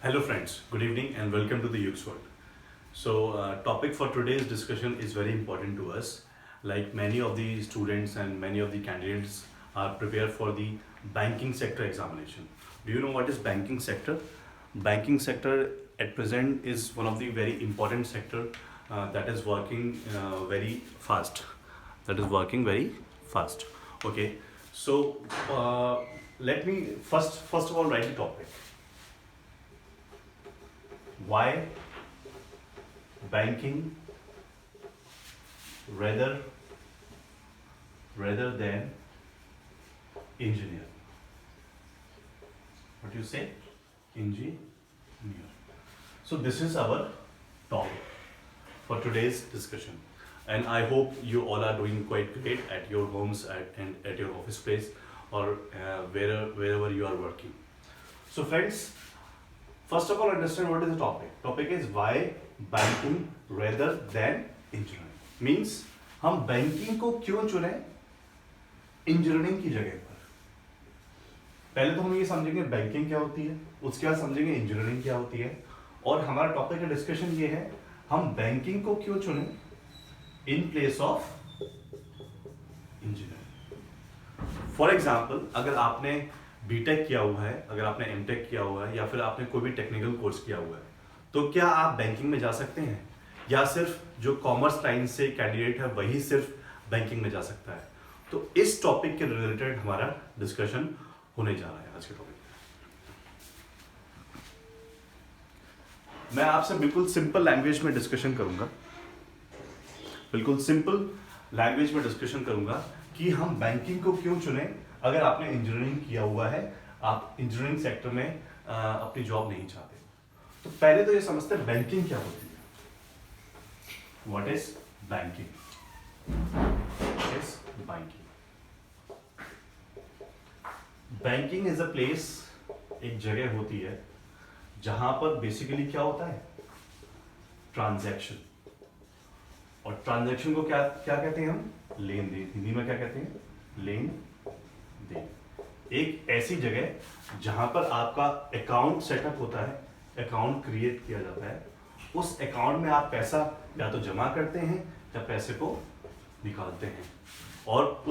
Hello friends, good evening and welcome to the Yuke's World. So topic for today's discussion is very important to us. Like many of the students and many of the candidates are prepared for the banking sector examination. Do you know what is banking sector? Banking sector at present is one of the very important sector that is working very fast. That is working very fast. Okay, so let me first of all write the topic. Why banking rather than engineer? What do you say? Engineer. So this is our topic for today's discussion, and I hope you all are doing quite great at your homes and at your office place or wherever you are working. So friends, first of all, understand what is the topic. Topic is why banking rather than engineering. Means हम banking को क्यों चुने engineering की जगह पर. पहले तो हम ये समझेंगे बैंकिंग क्या होती है, उसके बाद समझेंगे इंजीनियरिंग क्या होती है, और हमारा टॉपिक का डिस्कशन ये है हम बैंकिंग को क्यों चुने in place of engineering. For example, अगर आपने बीटेक किया हुआ है, अगर आपने एमटेक किया हुआ है, या फिर आपने कोई भी टेक्निकल कोर्स किया हुआ है, तो क्या आप बैंकिंग में जा सकते हैं, या सिर्फ जो कॉमर्स लाइन से कैंडिडेट है वही सिर्फ बैंकिंग में जा सकता है? तो इस टॉपिक के रिलेटेड हमारा डिस्कशन होने जा रहा है आज के टॉपिक में. मैं आपसे बिल्कुल सिंपल लैंग्वेज में डिस्कशन करूंगा, बिल्कुल सिंपल लैंग्वेज में डिस्कशन करूंगा कि हम बैंकिंग को क्यों चुने. अगर आपने इंजीनियरिंग किया हुआ है, आप इंजीनियरिंग सेक्टर में अपनी जॉब नहीं चाहते, तो पहले तो ये समझते हैं बैंकिंग क्या होती है. What is banking? What is banking? Banking is a place, एक जगह होती है जहां पर बेसिकली क्या होता है, ट्रांजैक्शन. और ट्रांजैक्शन को क्या क्या कहते हैं हम? लेन देन. हिंदी में क्या कहते हैं? लेन देन. एक ऐसी जगह जहां पर आपका अकाउंट सेटअप होता है, अकाउंट क्रिएट किया जाता है. उस अकाउंट में आप पैसा या तो जमा करते हैं या पैसे को निकालते हैं, और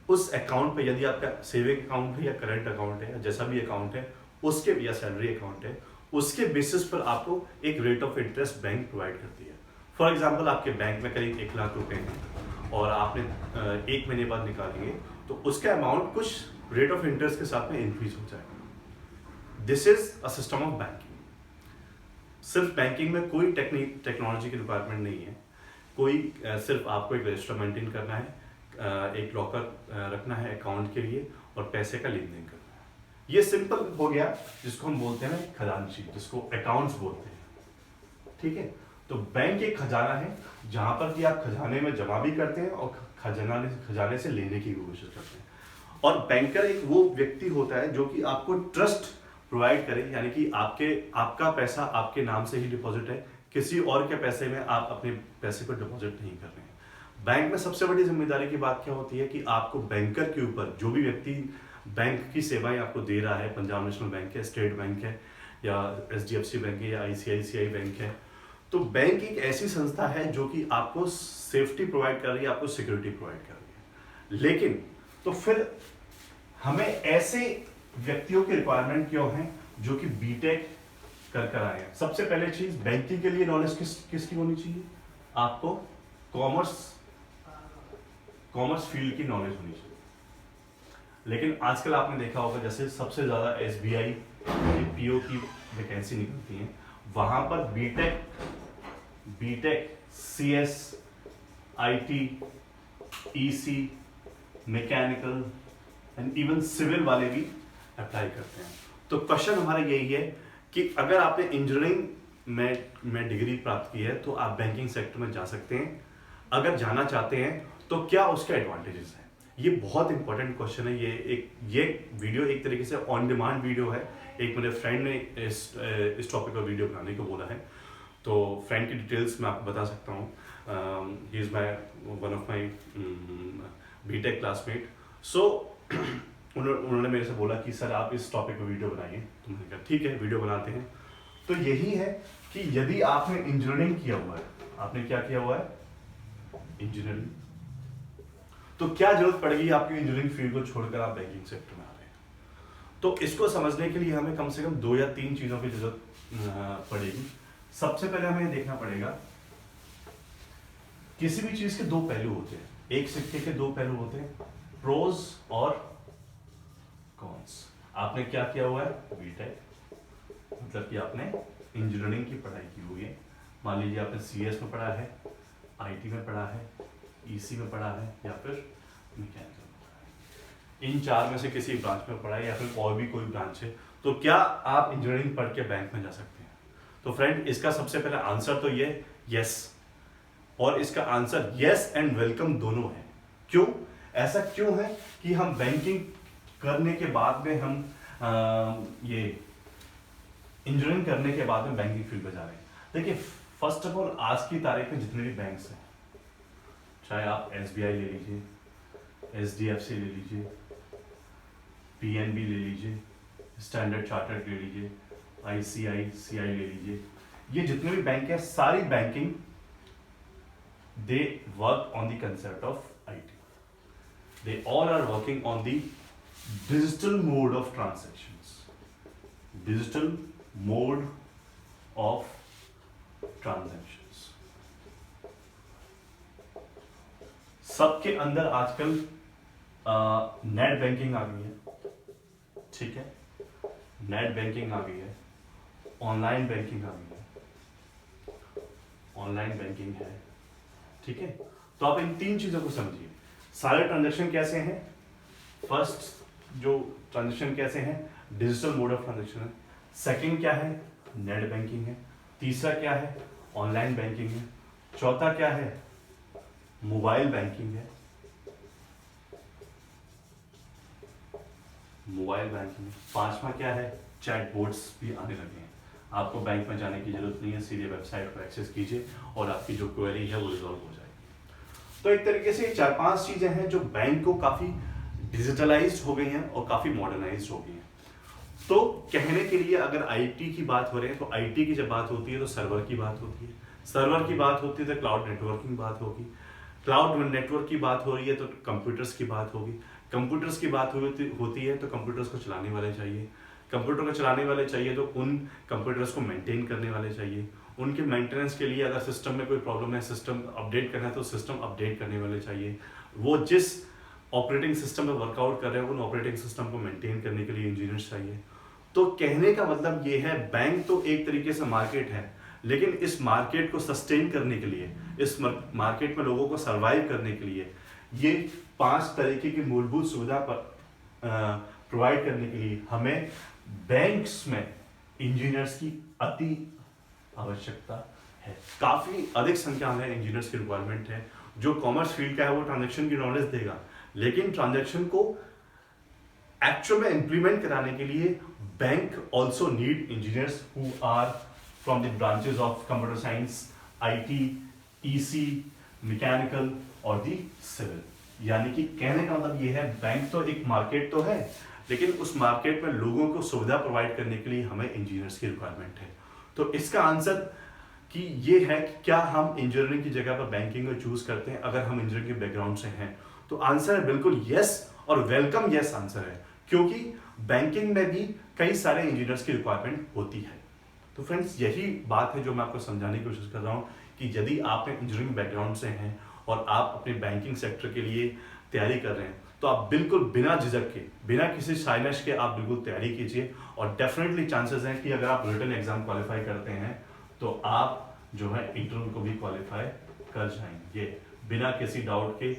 उस अकाउंट पे यदि आपका सेविंग अकाउंट है या करंट अकाउंट है या जैसा भी अकाउंट है, उसके या सैलरी अकाउंट है, उसके बेसिस पर आपको एक rate of interest bank provide करती है. फॉर एग्जाम्पल, आपके बैंक में करीब 1 लाख रुपए हैं और आपने 1 महीने बाद निकालेंगे तो उसका अमाउंट कुछ रेट ऑफ इंटरेस्ट के साथ में इंक्रीज हो जाएगा. This is a system of banking. सिर्फ बैंकिंग में कोई टेक्नोलॉजी की रिक्वायरमेंट नहीं है. कोई सिर्फ आपको एक रजिस्टर मेंटेन करना है, एक लॉकर रखना है अकाउंट के लिए, और पैसे का लेन देन करना है. ये सिंपल हो गया, जिसको हम बोलते हैं खजांची, जिसको अकाउंट्स बोलते हैं. ठीक है. तो बैंक एक खजाना है जहां पर कि आप खजाने में जमा भी करते हैं और खजाने से लेने की कोशिश करते हैं. और बैंकर एक वो व्यक्ति होता है जो कि आपको ट्रस्ट प्रोवाइड करे, यानी कि आपका पैसा आपके नाम से ही डिपॉजिट है, किसी और के पैसे में आप अपने पैसे को डिपॉजिट नहीं कर रहे हैं. बैंक में सबसे बड़ी जिम्मेदारी की बात क्या होती है कि आपको बैंकर के ऊपर, जो भी व्यक्ति बैंक की सेवाएं आपको दे रहा है, पंजाब नेशनल बैंक है, स्टेट बैंक है, या एचडीएफसी बैंक है, या आईसीआईसीआई बैंक है, तो बैंक एक ऐसी संस्था है जो कि आपको सेफ्टी प्रोवाइड कर रही है, आपको सिक्योरिटी प्रोवाइड कर रही है. लेकिन तो फिर हमें ऐसे व्यक्तियों की रिक्वायरमेंट क्यों है जो कि बीटेक कर आए हैं? सबसे पहले चीज, बैंकिंग के लिए नॉलेज किसकी होनी चाहिए? आपको कॉमर्स फील्ड की नॉलेज होनी चाहिए. लेकिन आजकल आपने देखा होगा, जैसे सबसे ज्यादा एसबीआई पीओ की वैकेंसी निकलती है, वहां पर BTech, CS, IT, EC, mechanical and even civil वाले भी अप्लाई करते हैं. तो क्वेश्चन हमारा यही है कि अगर आपने इंजीनियरिंग में डिग्री प्राप्त की है तो आप बैंकिंग सेक्टर में जा सकते हैं. अगर जाना चाहते हैं तो क्या उसके एडवांटेजेस हैं? ये बहुत इंपॉर्टेंट क्वेश्चन है. ये वीडियो एक तरीके से ऑन डिमांड वीडियो है. एक मेरे फ्रेंड ने इस टॉपिक पर वीडियो बनाने को बोला है, तो फ्रेंड की डिटेल्स मैं आपको बता सकता हूँ. He is one of my BTech classmate. So उन्होंने मेरे से बोला कि सर आप इस टॉपिक पे वीडियो बनाइए, तो मैंने कहा ठीक है वीडियो बनाते हैं। तो यही है कि यदि आपने इंजीनियरिंग किया हुआ है, आपने क्या किया हुआ है इंजीनियरिंग, तो क्या जरूरत पड़ेगी आपकी इंजीनियरिंग फील्ड को छोड़कर आप बैंकिंग सेक्टर में आ रहे हैं। तो इसको समझने के लिए हमें कम से कम 2 या 3 चीजों की जरूरत पड़ेगी। सबसे पहले हमें देखना पड़ेगा, किसी भी चीज के 2 पहलू होते हैं, एक सिक्के के 2 पहलू होते हैं, प्रोज और कॉन्स। आपने क्या किया हुआ है बीटेक, मतलब कि आपने इंजीनियरिंग की पढ़ाई की हुई है। मान लीजिए आपने सीएस में पढ़ा है, आईटी में पढ़ा है, ईसी में पढ़ा है या फिर मैकेनिकल में पढ़ा है। इन 4 में से किसी ब्रांच में पढ़ा है या फिर और भी कोई ब्रांच है, तो क्या आप इंजीनियरिंग पढ़ के बैंक में जा सकते हैं? तो फ्रेंड इसका सबसे पहला आंसर तो ये यस, और इसका आंसर यस एंड वेलकम दोनों है। क्यों ऐसा क्यों है कि हम बैंकिंग करने के बाद में हम ये इंजीनियरिंग करने के बाद में बैंकिंग फील्ड में जा रहे हैं? देखिए फर्स्ट ऑफ ऑल आज की तारीख में जितने भी बैंक्स हैं, चाहे आप एसबीआई ले लीजिए, एचडीएफसी ले लीजिए, पीएनबी ले लीजिए, स्टैंडर्ड चार्टर्ड ले लीजिए, आईसीआईसीआई ले लीजिए, ये जितने भी बैंक हैं सारी banking they work on the concept of IT. They all are working on the digital mode of transactions, digital mode of transactions. सबके अंदर आजकल नेट बैंकिंग आ गई है, ठीक है, नेट बैंकिंग आ गई है, ऑनलाइन बैंकिंग आ गई है, ऑनलाइन बैंकिंग है, ठीक है। तो आप इन 3 चीजों को समझिए। सारे ट्रांजैक्शन कैसे हैं? फर्स्ट जो ट्रांजैक्शन कैसे हैं, डिजिटल मोड ऑफ ट्रांजैक्शन है। सेकंड क्या है, नेट बैंकिंग है। तीसरा क्या है, ऑनलाइन बैंकिंग है। चौथा क्या है, मोबाइल बैंकिंग है, मोबाइल बैंकिंग। 5वां क्या है, चैटबॉट्स भी आने लगे हैं। आपको बैंक में जाने की जरूरत नहीं है, सीधे वेबसाइट को एक्सेस कीजिए और आपकी जो क्वेरी है वो रिजॉल्व हो जाएगी। तो एक तरीके से 4-5 चीजें हैं जो बैंक को काफी डिजिटलाइज्ड हो गई हैं और काफी मॉडर्नाइज्ड हो गई हैं। तो कहने के लिए अगर आईटी की बात हो रही है, तो आईटी की जब बात होती है तो सर्वर की बात होती है, सर्वर की बात होती है तो क्लाउड नेटवर्किंग बात होगी, क्लाउड नेटवर्क की बात हो रही है तो कंप्यूटर्स की बात होगी, कंप्यूटर्स की बात होती है तो कंप्यूटर्स को चलाने वाले चाहिए, कंप्यूटर को चलाने वाले चाहिए तो उन कंप्यूटर्स को मेंटेन करने वाले चाहिए, उनके मेंटेनेंस के लिए अगर सिस्टम में कोई प्रॉब्लम है, सिस्टम अपडेट करना है तो सिस्टम अपडेट करने वाले चाहिए, वो जिस ऑपरेटिंग सिस्टम में वर्कआउट कर रहे हैं उन ऑपरेटिंग सिस्टम को मेंटेन करने के लिए इंजीनियर्स चाहिए। तो कहने का मतलब ये है, बैंक तो एक तरीके से मार्केट है, लेकिन इस मार्केट को सस्टेन करने के लिए, इस मार्केट में लोगों को सर्वाइव करने के लिए ये 5 तरीके की मूलभूत सुविधा प्रोवाइड करने के लिए हमें बैंक्स में इंजीनियर्स की अति आवश्यकता है। काफी अधिक संख्या में इंजीनियर्स की रिक्वायरमेंट है। जो कॉमर्स फील्ड का है वो ट्रांजैक्शन की नॉलेज देगा, लेकिन ट्रांजैक्शन को एक्चुअल में इंप्लीमेंट कराने के लिए bank also need engineers who are from the branches of computer science, IT, EC, mechanical और दी सिविल। यानी कि कहने का मतलब ये है, बैंक तो एक मार्केट तो है, लेकिन उस मार्केट में लोगों को सुविधा प्रोवाइड करने के लिए हमें इंजीनियर्स की रिक्वायरमेंट है। तो इसका आंसर कि ये है कि क्या हम इंजीनियरिंग की जगह पर बैंकिंग को चूज करते हैं अगर हम इंजीनियरिंग के बैकग्राउंड से हैं? तो आंसर है बिल्कुल यस, और वेलकम यस आंसर है, क्योंकि बैंकिंग में भी कई सारे इंजीनियर्स की रिक्वायरमेंट होती है। तो फ्रेंड्स यही बात है जो मैं आपको समझाने की कोशिश कर रहा हूँ कि यदि आप इंजीनियरिंग बैकग्राउंड से हैं और आप अपने बैंकिंग सेक्टर के लिए तैयारी कर रहे हैं, तो आप बिल्कुल बिना झिझक के, बिना किसी साइलेंस के आप बिल्कुल तैयारी कीजिए, और डेफिनेटली चांसेस हैं कि अगर आप रिटन एग्जाम क्वालिफाई करते हैं तो आप जो है इंटरव्यू को भी क्वालिफाई कर जाएंगे बिना किसी डाउट के।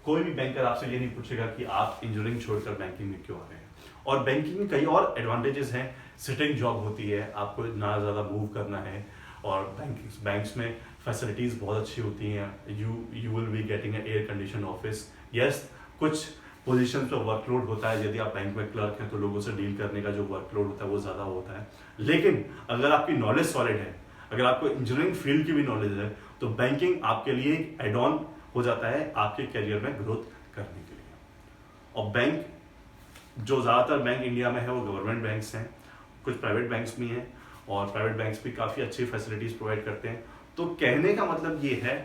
कोई भी बैंकर आपसे ये नहीं पूछेगा कि आप इंजीनियरिंग छोड़कर बैंकिंग में क्यों आ रहे हैं। और बैंकिंग में कई और एडवांटेजेस हैं, सिटिंग जॉब होती है, आपको ना ज़्यादा मूव करना है, और बैंक्स में फैसिलिटीज़ बहुत अच्छी होती हैं। You will be getting air condition office. Yes, कुछ पोजीशन पे वर्कलोड होता है, यदि आप बैंक में क्लर्क हैं तो लोगों से डील करने का जो वर्कलोड होता है वो ज़्यादा होता है, लेकिन अगर आपकी नॉलेज सॉलिड है, अगर आपको इंजीनियरिंग फील्ड की भी नॉलेज है, तो बैंकिंग आपके लिए एक एड ऑन हो जाता है आपके करियर में ग्रोथ करने के लिए। और बैंक जो ज़्यादातर बैंक इंडिया में है वो गवर्नमेंट बैंक्स हैं, कुछ प्राइवेट बैंक्स भी हैं, और प्राइवेट बैंक्स भी काफ़ी अच्छी फैसिलिटीज़ प्रोवाइड करते हैं। तो कहने का मतलब ये है,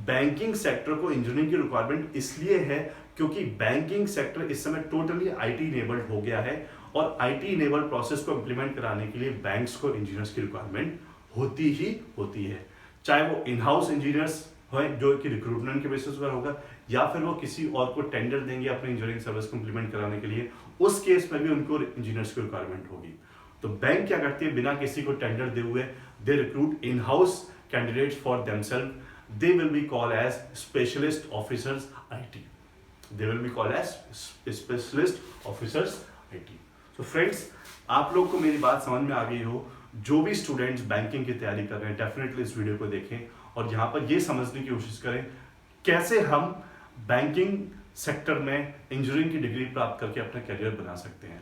बैंकिंग सेक्टर को इंजीनियरिंग की रिक्वायरमेंट इसलिए है क्योंकि बैंकिंग सेक्टर इस समय टोटली आईटी इनेबल्ड हो गया है, और आईटी इनेबल्ड प्रोसेस को इंप्लीमेंट कराने के लिए बैंक्स को इंजीनियर्स की रिक्वायरमेंट होती ही होती है। चाहे वो इन हाउस इंजीनियर्स हो जो कि रिक्रूटमेंट के बेसिस पर होगा, या फिर वो किसी और को टेंडर देंगे अपने इंजीनियरिंग सर्विस को इंप्लीमेंट कराने के लिए, उस केस में भी उनको इंजीनियर्स की रिक्वायरमेंट होगी। तो बैंक क्या करती है, बिना किसी को टेंडर दे हुए they recruit in house candidates for themselves. They will be called as specialist officers IT. They will be called as specialist officers IT. So friends, आप लोग को मेरी बात समझ में आ गई हो। जो भी स्टूडेंट्स बैंकिंग की तैयारी कर रहे हैं, डेफिनेटली इस वीडियो को देखें और यहाँ पर ये समझने की कोशिश करें कैसे हम बैंकिंग सेक्टर में इंजीनियरिंग की डिग्री प्राप्त करके अपना करियर बना सकते हैं।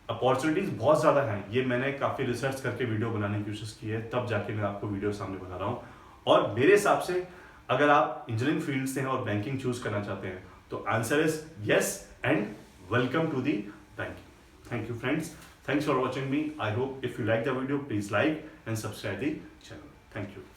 अपॉर्चुनिटीज बहुत ज़्यादा हैं, ये मैंने काफ़ी रिसर्च करके वीडियो बनाने की कोशिश की है, तब जाके मैं आपको वीडियो सामने बता रहा हूँ। और मेरे हिसाब से अगर आप इंजीनियरिंग फील्ड से हैं और बैंकिंग चूज करना चाहते हैं तो answer is yes and welcome to the banking. Thank you friends, thanks for watching me. I hope if you like the video, please like and subscribe the channel. Thank you.